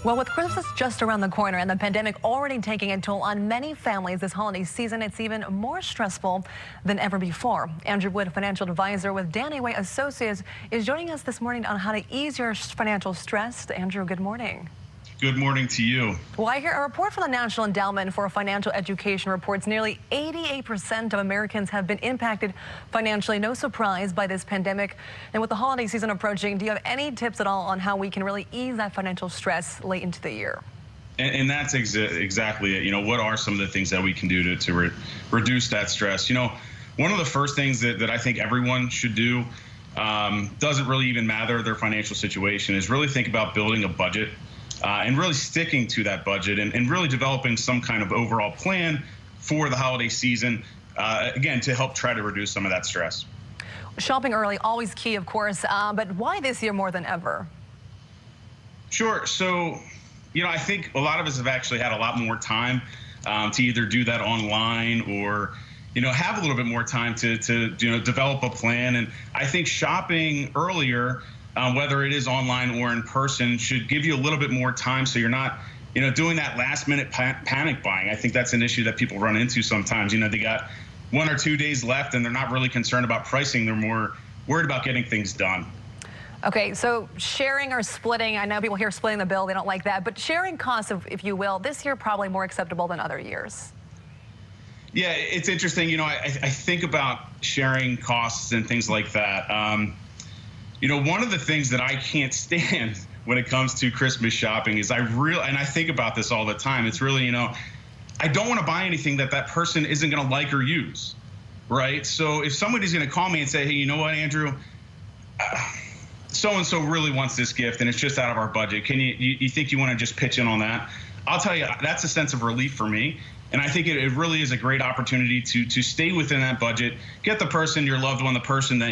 Well, with Christmas just around the corner and the pandemic already taking a toll on many families this holiday season, it's even more stressful than ever before. Andrew Wood, financial advisor with Danaway Associates, is joining us this morning on how to ease your financial stress. Andrew, good morning. Good morning to you. Well, I hear a report from the National Endowment for Financial Education reports nearly 88% of Americans have been impacted financially. No surprise by this pandemic. And with the holiday season approaching, do you have any tips at all on how we can really ease that financial stress late into the year? And that's exactly it. What are some of the things that we can do to reduce that stress? One of the first things that I think everyone should do, doesn't really even matter their financial situation, is really think about building a budget. And really sticking to that budget and really developing some kind of overall plan for the holiday season, again, to help try to reduce some of that stress. Shopping early, always key, of course, but why this year more than ever? Sure. So, I think a lot of us have actually had a lot more time to either do that online or, have a little bit more time to develop a plan. And I think shopping earlier, whether it is online or in person, should give you a little bit more time so you're not, doing that last minute panic buying. I think that's an issue that people run into sometimes. They got 1 or 2 days left and they're not really concerned about pricing. They're more worried about getting things done. Okay, so sharing or splitting, I know people hear splitting the bill, they don't like that, but sharing costs, if you will, this year probably more acceptable than other years. Yeah, it's interesting. I think about sharing costs and things like that. One of the things that I can't stand when it comes to Christmas shopping is and I think about this all the time. It's really, I don't want to buy anything that person isn't going to like or use, right? So if somebody's going to call me and say, hey, you know what, Andrew, so-and-so really wants this gift and it's just out of our budget. Can you think you want to just pitch in on that? I'll tell you, that's a sense of relief for me. And I think it really is a great opportunity to stay within that budget, get the person, your loved one, the person that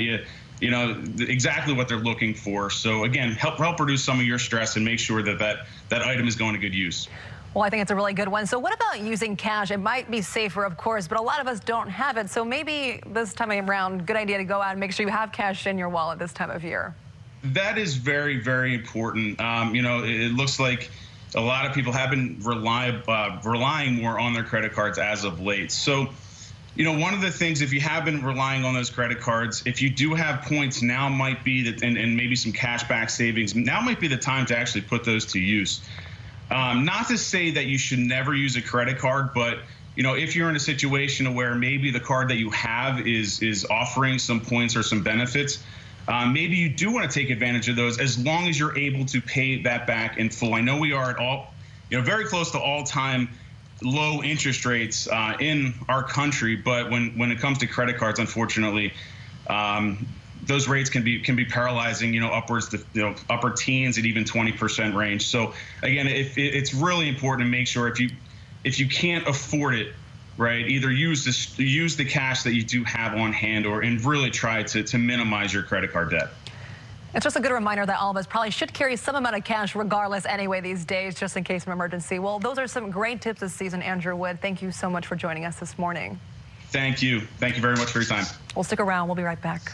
exactly what they're looking for. So again, help reduce some of your stress and make sure that item is going to good use. Well, I think it's a really good one. So what about using cash? It might be safer, of course, but a lot of us don't have it. So maybe this time around, good idea to go out and make sure you have cash in your wallet this time of year. That is very, very important. It looks like a lot of people have been relying more on their credit cards as of late. So, one of the things, if you have been relying on those credit cards, if you do have points, now might be that, and maybe some cash back savings, now might be the time to actually put those to use. Not to say that you should never use a credit card, but if you're in a situation where maybe the card that you have is offering some points or some benefits, maybe you do want to take advantage of those as long as you're able to pay that back in full. I know we are at very close to all-time low interest rates in our country, but when it comes to credit cards, unfortunately, those rates can be paralyzing. Upwards to upper teens and even 20% range. So again, it's really important to make sure if you can't afford it, right, either use the cash that you do have on hand, and really try to minimize your credit card debt. It's just a good reminder that all of us probably should carry some amount of cash regardless anyway these days, just in case of emergency. Well, those are some great tips this season, Andrew Wood. Thank you so much for joining us this morning. Thank you. Thank you very much for your time. We'll stick around. We'll be right back.